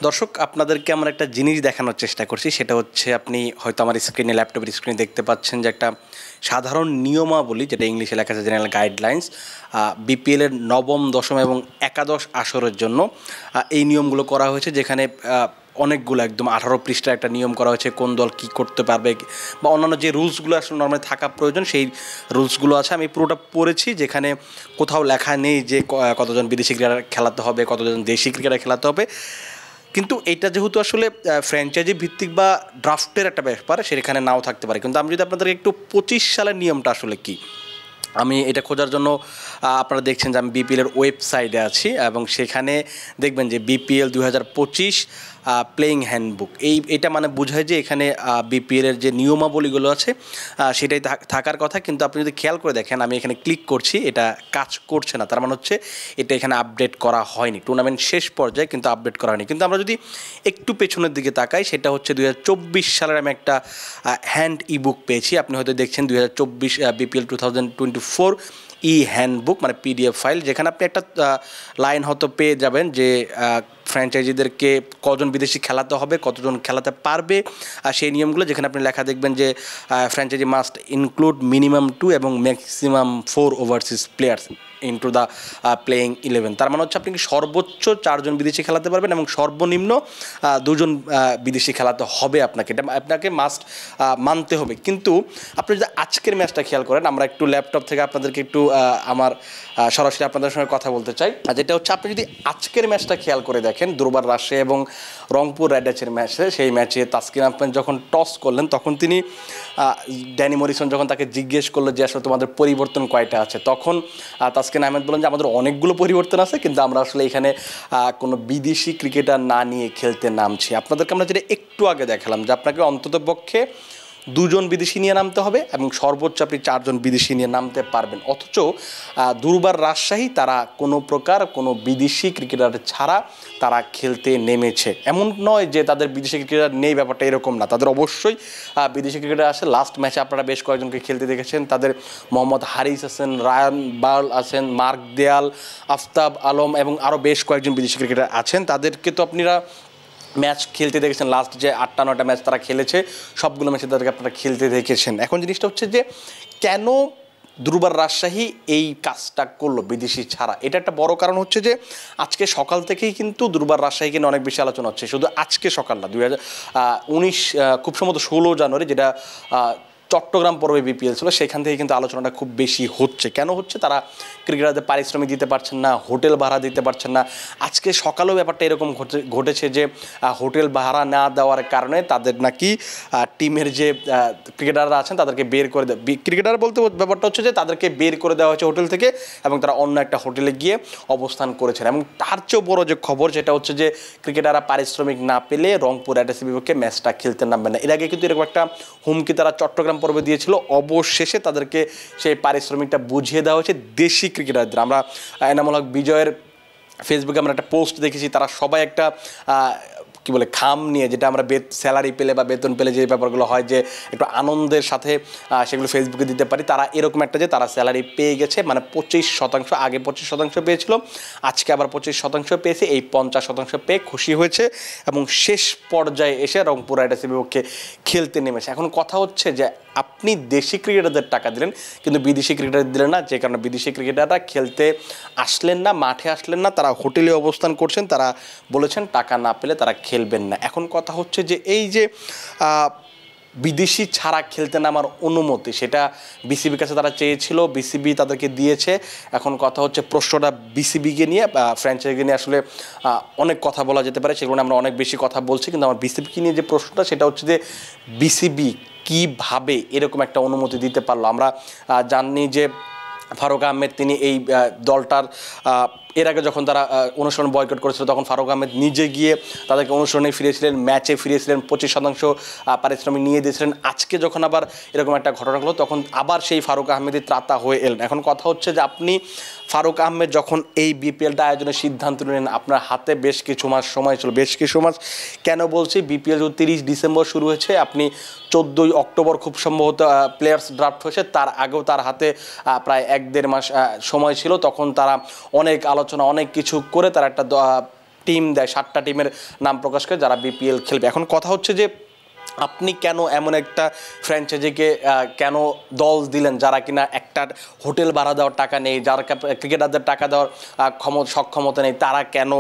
দর্শক আপনাদেরকে আমরা একটা জিনিস দেখানোর চেষ্টা করছি, সেটা হচ্ছে আপনি হয়তো আমার স্ক্রিনে, ল্যাপটপের স্ক্রিনে দেখতে পাচ্ছেন যে একটা সাধারণ নিয়মাবলী, যেটা ইংলিশে লেখা আছে জেনারেল গাইডলাইন্স, বিপিএলের নবম, দশম এবং একাদশ আসরের জন্য এই নিয়মগুলো করা হয়েছে, যেখানে অনেকগুলো একদম 18 পৃষ্ঠার একটা নিয়ম করা হয়েছে, কোন দল কী করতে পারবে বা অন্যান্য যে রুলসগুলো আসলে নর্মালি থাকা প্রয়োজন, সেই রুলসগুলো আছে। আমি পুরোটা পড়েছি, যেখানে কোথাও লেখা নেই যে কতজন বিদেশি ক্রিকেটার খেলাতে হবে, কতজন দেশি ক্রিকেটার খেলাতে হবে। কিন্তু এটা যেহেতু আসলে ফ্র্যাঞ্চাইজি ভিত্তিক বা ড্রাফটের একটা ব্যাপার, সেখানে নাও থাকতে পারে। কিন্তু আমি যদি আপনাদেরকে একটু 25 সালের নিয়মটা আসলে কী, আমি এটা খোঁজার জন্য আপনারা দেখছেন যে আমি বিপিএলের ওয়েবসাইটে আছি, এবং সেখানে দেখবেন যে বিপিএল 2025 প্লেয়িং হ্যান্ডবুক, এটা মানে বোঝায় যে এখানে বিপিএলের যে নিয়মাবলীগুলো আছে সেটাই থাকার কথা। কিন্তু আপনি যদি খেয়াল করে দেখেন, আমি এখানে ক্লিক করছি, এটা কাজ করছে না। তার মানে হচ্ছে এটা এখানে আপডেট করা হয়নি, টুর্নামেন্ট শেষ পর্যায়ে কিন্তু আপডেট করা হয়নি। কিন্তু আমরা যদি একটু পেছনের দিকে তাকাই, সেটা হচ্ছে 2024 সালের আমি একটা হ্যান্ড ইবুক পেয়েছি। আপনি হয়তো দেখছেন 2024 বিপিএল 2024 হ্যান্ডবুক, মানে পিডিএফ ফাইল, যেখানে আপনি একটা লাইন হয়তো পেয়ে যাবেন যে ফ্র্যাঞ্চাইজিদেরকে কজন বিদেশি খেলাতে হবে, কতজন খেলাতে পারবে, আর সেই নিয়মগুলো, যেখানে আপনি লেখা দেখবেন যে ফ্র্যাঞ্চাইজি মাস্ট ইনক্লুড মিনিমাম 2 এবং maximum 4 overseas players into the playing 11। তার মানে হচ্ছে আপনি সর্বোচ্চ 4 জন বিদেশি খেলাতে পারবেন এবং সর্বনিম্ন 2 জন বিদেশি খেলাতে হবে আপনাকে, এটা আপনাকে মাস্ট মানতে হবে। কিন্তু আপনি যদি আজকের ম্যাচটা খেয়াল করেন, আমরা একটু ল্যাপটপ থেকে আপনাদেরকে একটু আমার সরাসরি আপনাদের সঙ্গে কথা বলতে চাই, আর যেটা হচ্ছে আপনি যদি আজকের ম্যাচটা খেয়াল করে দেখেন, দুর্বার রাজশাহী এবং রংপুর রাইডার্সের ম্যাচে, সেই ম্যাচে তাসকিন আহমেদ যখন টস করলেন, তখন তিনি ড্যানি মরিসন যখন তাকে জিজ্ঞেস করলো যে আসলে তোমাদের পরিবর্তন কয়টা আছে, তখন তাসকিন আহমেদ বলেন যে আমাদের অনেকগুলো পরিবর্তন আছে, কিন্তু আমরা আসলে এখানে কোনো বিদেশি ক্রিকেটার না নিয়ে খেলতে নামছি। আপনাদেরকে আমরা যেটা একটু আগে দেখালাম যে আপনাকে অন্ততপক্ষে 2 জন বিদেশি নিয়ে নামতে হবে এবং সর্বোচ্চ আপনি 4 জন বিদেশি নিয়ে নামতে পারবেন। অথচ দুর্বার রাজশাহী তারা কোনো প্রকার কোনো বিদেশি ক্রিকেটার ছাড়া তারা খেলতে নেমেছে। এমন নয় যে তাদের বিদেশি ক্রিকেটার নেই, ব্যাপারটা এরকম না, তাদের অবশ্যই বিদেশি ক্রিকেটার আছে। লাস্ট ম্যাচে আপনারা বেশ কয়েকজনকে খেলতে দেখেছেন, তাদের মোহাম্মদ হারিস আছেন, রায়ান বার্ল আছেন, মার্ক দেয়াল, আফতাব আলম এবং আরও বেশ কয়েকজন বিদেশি ক্রিকেটার আছেন। তাদেরকে তো আপনারা ম্যাচ খেলতে দেখেছেন, লাস্ট যে 8টা-9টা ম্যাচ তারা খেলেছে, সবগুলো ম্যাচে তাদেরকে আপনারা খেলতে দেখেছেন। এখন জিনিসটা হচ্ছে যে কেন দুর্বার রাজশাহী এই কাজটা করলো বিদেশি ছাড়া, এটা একটা বড় কারণ হচ্ছে যে আজকে সকাল থেকেই কিন্তু দুর্বার রাজশাহীকে নিয়ে অনেক বেশি আলোচনা হচ্ছে। শুধু আজকে সকাল না, 2019 খুব সম্ভবত 16 জানুয়ারি, যেটা চট্টগ্রাম পর্বে বিপিএল ছিল, সেখান থেকে কিন্তু আলোচনাটা খুব বেশি হচ্ছে। কেন হচ্ছে? তারা ক্রিকেটারদের পারিশ্রমিক দিতে পারছেন না, হোটেল ভাড়া দিতে পারছেন না। আজকে সকালেও ব্যাপারটা এরকম ঘটেছে যে হোটেল ভাড়া না দেওয়ার কারণে তাদের নাকি টিমের যে ক্রিকেটাররা আছেন তাদেরকে বের করে ক্রিকেটার বলতে ব্যাপারটা হচ্ছে যে তাদেরকে বের করে দেওয়া হয়েছে হোটেল থেকে, এবং তারা অন্য একটা হোটেলে গিয়ে অবস্থান করেছেন। এবং তার চেয়েও বড় যে খবর, সেটা হচ্ছে যে ক্রিকেটাররা পারিশ্রমিক না পেলে রংপুর রাইডার্সের বিপক্ষে ম্যাচটা খেলতে নামবে না। এর আগে কিন্তু এরকম একটা হুমকি তারা চট্টগ্রাম পর্বে দিয়েছিল। অবশেষে তাদেরকে সেই পারিশ্রমিকটা বুঝিয়ে দেওয়া হয়েছে দেশি ক্রিকেটারদের। আমরা এনামুল হক বিজয়ের ফেসবুকে আমরা একটা পোস্ট দেখেছি, তারা সবাই একটা কি বলে খাম নিয়ে, যেটা আমরা স্যালারি পেলে বা বেতন পেলে যে ব্যাপারগুলো হয় যে একটু আনন্দের সাথে সেগুলো ফেসবুকে দিতে পারি, তারা এরকম একটা যে তারা স্যালারি পেয়ে গেছে, মানে 25%। আগে 25% পেয়েছিল, আজকে আবার 25% পেয়েছে, এই 50% পেয়ে খুশি হয়েছে এবং শেষ পর্যায়ে এসে রংপুর রাইডার্সের বিপক্ষে খেলতে নেমেছে। এখন কথা হচ্ছে যে আপনি দেশি ক্রিকেটারদের টাকা দিলেন কিন্তু বিদেশি ক্রিকেটার দিলেন না, যে কারণে বিদেশি ক্রিকেটাররা খেলতে আসলেন না, মাঠে আসলেন না, তারা হোটেলে অবস্থান করছেন, তারা বলেছেন টাকা না পেলে তারা খেলবেন না। এখন কথা হচ্ছে যে এই যে বিদেশি ছাড়া খেলতে নামার অনুমতি, সেটা বিসিবির কাছে তারা চেয়েছিল, বিসিবি তাদেরকে দিয়েছে। এখন কথা হচ্ছে প্রশ্নটা বিসিবিকে নিয়ে, ফ্র্যাঞ্চাইজিকে নিয়ে আসলে অনেক কথা বলা যেতে পারে, সেগুলো আমরা অনেক বেশি কথা বলছি, কিন্তু আমার বিসিবিকে নিয়ে যে প্রশ্নটা, সেটা হচ্ছে যে বিসিবি কীভাবে এরকম একটা অনুমতি দিতে পারলো। আমরা জানি যে ফারুক আহমেদ তিনি এই দলটার এর আগে যখন তারা অনুশীলন বয়কট করেছিল, তখন ফারুক আহমেদ নিজে গিয়ে তাদেরকে অনুশীলনে ফিরেছিলেন, ম্যাচে ফিরেছিলেন, 25% পারিশ্রমিক নিয়ে দিয়েছিলেন। আজকে যখন আবার এরকম একটা ঘটনা হলো, তখন আবার সেই ফারুক আহমেদই ত্রাতা হয়ে এলেন। এখন কথা হচ্ছে যে আপনি ফারুক আহমেদ যখন এই বিপিএলটা আয়োজনের সিদ্ধান্ত নিলেন, আপনার হাতে বেশ কিছু মাস সময় ছিল, বেশ কিছু মাস কেন বলছি, বিপিএল 30 ডিসেম্বর শুরু হয়েছে, আপনি 14 অক্টোবর খুব সম্ভবত প্লেয়ার্স ড্রাফট হয়েছে, তার আগেও তার হাতে প্রায় 1-1.5 মাস সময় ছিল। তখন তারা অনেক আলোচনা, অনেক কিছু করে তারা একটা টিম দেয়, 7টা টিমের নাম প্রকাশ করে যারা বিপিএল খেলবে। এখন কথা হচ্ছে যে আপনি কেন এমন একটা ফ্র্যাঞ্চাইজিকে কেন দল দিলেন যারা কিনা একটা হোটেল ভাড়া দেওয়ার টাকা নেই, যারা ক্রিকেটারদের টাকা দেওয়ার সক্ষমতা নেই, তারা কেন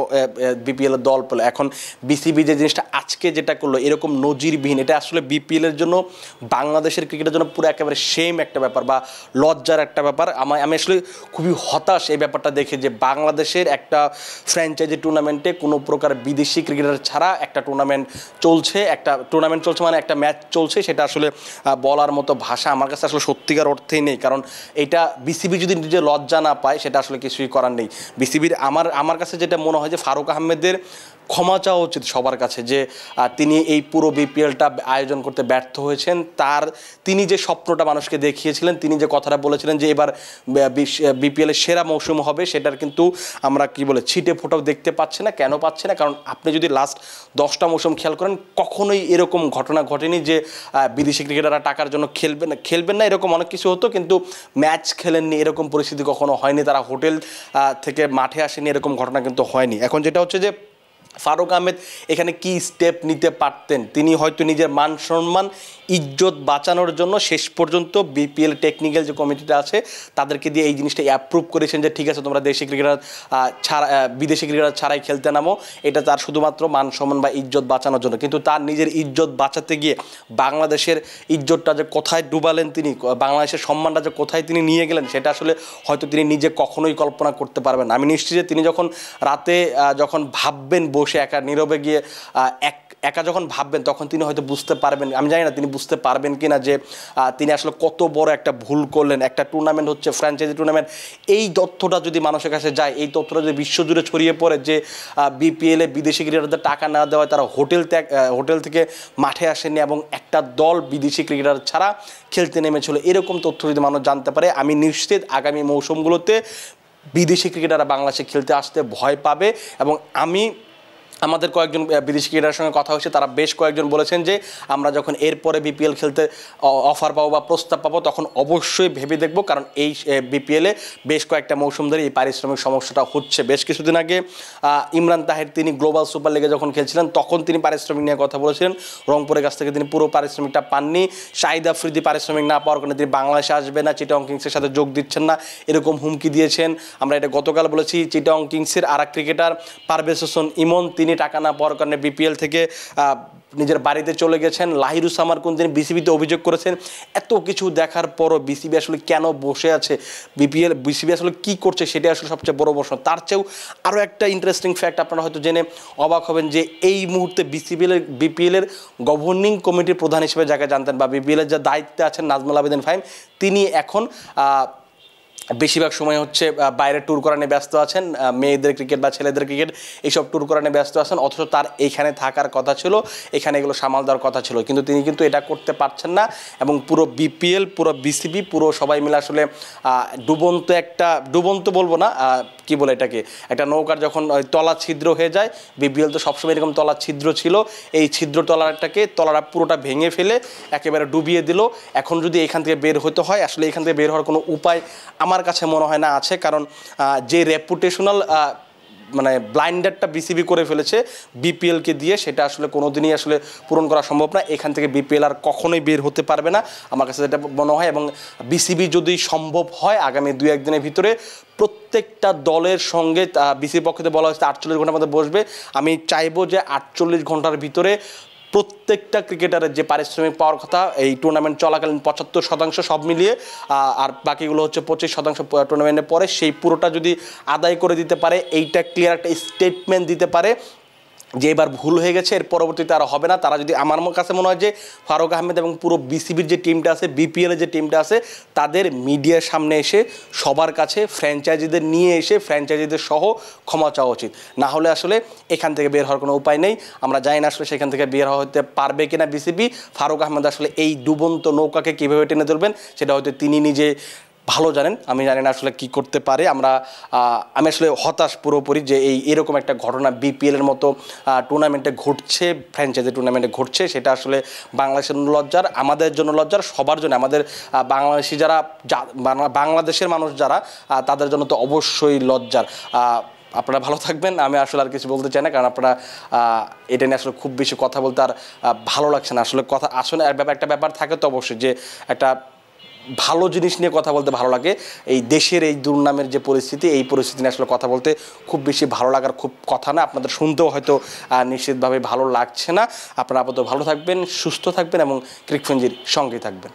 বিপিএল দল পেল? এখন বিসিবি যে জিনিসটা আজকে যেটা করলো এরকম নজিরবিহীন, এটা আসলে বিপিএলের জন্য, বাংলাদেশের ক্রিকেটের জন্য পুরো একেবারে সেম একটা ব্যাপার বা লজ্জার একটা ব্যাপার। আমি আসলে খুবই হতাশ এই ব্যাপারটা দেখে যে বাংলাদেশের একটা ফ্র্যাঞ্চাইজি টুর্নামেন্টে কোনো প্রকার বিদেশি ক্রিকেটার ছাড়া একটা টুর্নামেন্ট চলছে, মানে একটা ম্যাচ চলছে, সেটা আসলে বলার মতো ভাষা আমার কাছে আসলে সত্যিকার অর্থেই নেই। কারণ এটা বিসিবি যদি নিজে লজ্জা না পায় সেটা আসলে কিছুই করার নেই। বিসিবির আমার কাছে যেটা মনে হয় যে ফারুক আহমেদের ক্ষমা চাওয়া উচিত সবার কাছে যে তিনি এই পুরো বিপিএলটা আয়োজন করতে ব্যর্থ হয়েছেন। তিনি যে স্বপ্নটা মানুষকে দেখিয়েছিলেন, তিনি যে কথাটা বলেছিলেন যে এবার বিপিএলের সেরা মৌসুম হবে, সেটার কিন্তু আমরা ছিটে ফোটাও দেখতে পাচ্ছি না। কেন পাচ্ছি না? কারণ আপনি যদি লাস্ট 10টা মৌসুম খেয়াল করেন, কখনোই এরকম ঘটনা ঘটেনি যে বিদেশি ক্রিকেটাররা টাকার জন্য খেলবেন না, এরকম অনেক কিছু হতো, কিন্তু ম্যাচ খেলেননি, এরকম পরিস্থিতি কখনো হয়নি। তারা হোটেল থেকে মাঠে আসেনি, এরকম ঘটনা কিন্তু হয়নি। এখন যেটা হচ্ছে যে ফারুক আহমেদ এখানে কি স্টেপ নিতে পারতেন? তিনি হয়তো নিজের মান সম্মান ইজ্জত বাঁচানোর জন্য শেষ পর্যন্ত বিপিএল টেকনিক্যাল যে কমিটিটা আছে তাদেরকে দিয়ে এই জিনিসটা অ্যাপ্রুভ করেছেন যে ঠিক আছে তোমরা দেশি ক্রিকেটার বিদেশি ক্রিকেটার ছাড়াই খেলতে নামো। এটা তার শুধুমাত্র মান সম্মান বা ইজ্জত বাঁচানোর জন্য, কিন্তু তার নিজের ইজ্জত বাঁচাতে গিয়ে বাংলাদেশের ইজ্জতটা যে কোথায় ডুবালেন তিনি, বাংলাদেশের সম্মানটা যে কোথায় তিনি নিয়ে গেলেন, সেটা আসলে হয়তো তিনি নিজে কখনোই কল্পনা করতে পারবেন না। আমি নিশ্চিত যে তিনি যখন রাতে যখন ভাববেন, বসে একা নীরবে গিয়ে একা যখন ভাববেন, তখন তিনি হয়তো বুঝতে পারবেন, আমি জানি না তিনি বুঝতে পারবেন কিনা, যে তিনি আসলে কত বড় একটা ভুল করলেন। একটা টুর্নামেন্ট হচ্ছে ফ্র্যাঞ্চাইজি টুর্নামেন্ট, এই তথ্যটা যদি মানুষের কাছে যায়, এই তথ্যটা যদি বিশ্বজুড়ে ছড়িয়ে পড়ে যে বিপিএলে বিদেশি ক্রিকেটারদের টাকা না দেওয়ায় তারা হোটেল থেকে মাঠে আসেনি এবং একটা দল বিদেশি ক্রিকেটার ছাড়া খেলতে নেমেছিল, এরকম তথ্য যদি মানুষ জানতে পারে, আমি নিশ্চিত আগামী মৌসুমগুলোতে বিদেশি ক্রিকেটাররা বাংলাদেশে খেলতে আসতে ভয় পাবে। এবং আমাদের কয়েকজন বিদেশি ক্রিকেটারের সঙ্গে কথা হয়েছে, তারা বেশ কয়েকজন বলেছেন যে আমরা যখন এরপরে বিপিএল খেলতে অফার পাবো বা প্রস্তাব পাবো তখন অবশ্যই ভেবে দেখব, কারণ এই বিপিএলে বেশ কয়েকটা মৌসুম ধরে এই পারিশ্রমিক সমস্যাটা হচ্ছে। বেশ কিছুদিন আগে ইমরান তাহের তিনি গ্লোবাল সুপার লিগে যখন খেলছিলেন তখন তিনি পারিশ্রমিক নিয়ে কথা বলেছিলেন, রংপুরের কাছ থেকে তিনি পুরো পারিশ্রমিকটা পাননি। শাহিদ আফ্রিদি পারিশ্রমিক না পাওয়ার কারণে তিনি বাংলাদেশে আসবে না, চিটাগং কিংসের সাথে যোগ দিচ্ছেন না, এরকম হুমকি দিয়েছেন। আমরা এটা গতকাল বলেছি। চিটাগং কিংসের আর এক ক্রিকেটার পারভেজ হোসেন ইমন, তিনি টাকা না পাওয়ার কারণে বিপিএল থেকে নিজের বাড়িতে চলে গেছেন। লাহিরুসামার কোন তিনি বিসিবিতে অভিযোগ করেছেন। এত কিছু দেখার পরও বিসিবি আসলে কেন বসে আছে, বিসিবি আসলে কি করছে, সেটা আসলে সবচেয়ে বড় প্রশ্ন। তার চেয়েও আরও একটা ইন্টারেস্টিং ফ্যাক্ট আপনারা হয়তো জেনে অবাক হবেন যে এই মুহূর্তে বিপিএলের গভর্নিং কমিটির প্রধান হিসেবে যাকে জানতেন বা বিপিএলের যা দায়িত্বে আছেন নাজমুল আবেদিন ফাহিম, তিনি এখন বেশিরভাগ সময় হচ্ছে বাইরে ট্যুর করা নিয়ে ব্যস্ত আছেন, মেয়েদের ক্রিকেট বা ছেলেদের ক্রিকেট এইসব ট্যুর করা নিয়ে ব্যস্ত আছেন। অথচ তার এইখানে থাকার কথা ছিল, এখানে এগুলো সামাল দেওয়ার কথা ছিল, কিন্তু তিনি কিন্তু এটা করতে পারছেন না। এবং পুরো বিপিএল, পুরো বিসিবি, পুরো সবাই মিলে আসলে ডুবন্ত বলবো না, কি বলে এটাকে, একটা নৌকার যখন তলা ছিদ্র হয়ে যায়, বিপিএল তো সবসময় এরকম তলা ছিদ্র ছিল, এই ছিদ্র তলাটা পুরোটা ভেঙে ফেলে একেবারে ডুবিয়ে দিল। এখন যদি এখান থেকে বের হতে হয়, আসলে এখান থেকে বের হওয়ার কোনো উপায় আমার কাছে মনে হয় না আছে। কারণ যে রেপুটেশনাল ব্লাইন্ডারটা বিসিবি করে ফেলেছে বিপিএলকে দিয়ে, সেটা আসলে কোনোদিনই আসলে পূরণ করা সম্ভব না। এখান থেকে বিপিএল আর কখনোই বের হতে পারবে না, আমার কাছে যেটা মনে হয়। এবং বিসিবি যদি সম্ভব হয় আগামী 2-1 দিনের ভিতরে প্রত্যেকটা দলের সঙ্গে বিসিবির পক্ষ থেকে বলা হয়েছে 48 ঘন্টার মধ্যে বসবে। আমি চাইবো যে 48 ঘন্টার ভিতরে প্রত্যেকটা ক্রিকেটারের যে পারিশ্রমিক পাওয়ার কথা এই টুর্নামেন্ট চলাকালীন 75% সব মিলিয়ে, আর বাকিগুলো হচ্ছে 25% টুর্নামেন্টের পরে, সেই পুরোটা যদি আদায় করে দিতে পারে, এইটা ক্লিয়ার একটা স্টেটমেন্ট দিতে পারে যে এবার ভুল হয়ে গেছে, এর পরবর্তীতে আর হবে না। তারা যদি, আমার কাছে মনে হয় যে ফারুক আহমেদ এবং পুরো বিসিবির যে টিমটা আছে, বিপিএলের যে টিমটা আছে, তাদের মিডিয়ার সামনে এসে সবার কাছে ফ্র্যাঞ্চাইজিদের নিয়ে এসে ফ্র্যাঞ্চাইজিদের সহ ক্ষমা চাওয়া উচিত। না হলে আসলে এখান থেকে বের হওয়ার কোনো উপায় নেই। আমরা জানি না আসলে সেখান থেকে বের হতে পারবে কিনা বিসিবি। ফারুক আহমেদ আসলে এই ডুবন্ত নৌকাকে কীভাবে টেনে তুলবেন সেটা হয়তো তিনি নিজে ভালো জানেন, আমি জানি না আসলে কি করতে পারে। আমি আসলে হতাশ পুরোপুরি যে এরকম একটা ঘটনা বিপিএলের মতো টুর্নামেন্টে ঘটছে, ফ্র্যাঞ্চাইজি টুর্নামেন্টে ঘটছে, সেটা আসলে বাংলাদেশের লজ্জার, আমাদের জন্য লজ্জার, সবার জন্য, আমাদের বাংলাদেশের মানুষ যারা তাদের জন্য তো অবশ্যই লজ্জার। আপনারা ভালো থাকবেন। আমি আসলে আর কিছু বলতে চাই না, কারণ আপনারা এটা নিয়ে আসলে খুব বেশি কথা বলতে আর ভালো লাগছে না। আসলে কথা আসলে একটা ব্যাপার থাকে তো অবশ্যই, যে একটা ভালো জিনিস নিয়ে কথা বলতে ভালো লাগে। এই দেশের এই দুর্নামের যে পরিস্থিতি, এই পরিস্থিতি নিয়ে আসলে কথা বলতে খুব বেশি ভালো লাগার খুব কথা না। আপনাদের শুনতেও হয়তো নিশ্চিতভাবে ভালো লাগছে না। আপনারা আপাতত ভালো থাকবেন, সুস্থ থাকবেন এবং ক্রিকফেঞ্জির সঙ্গেই থাকবেন।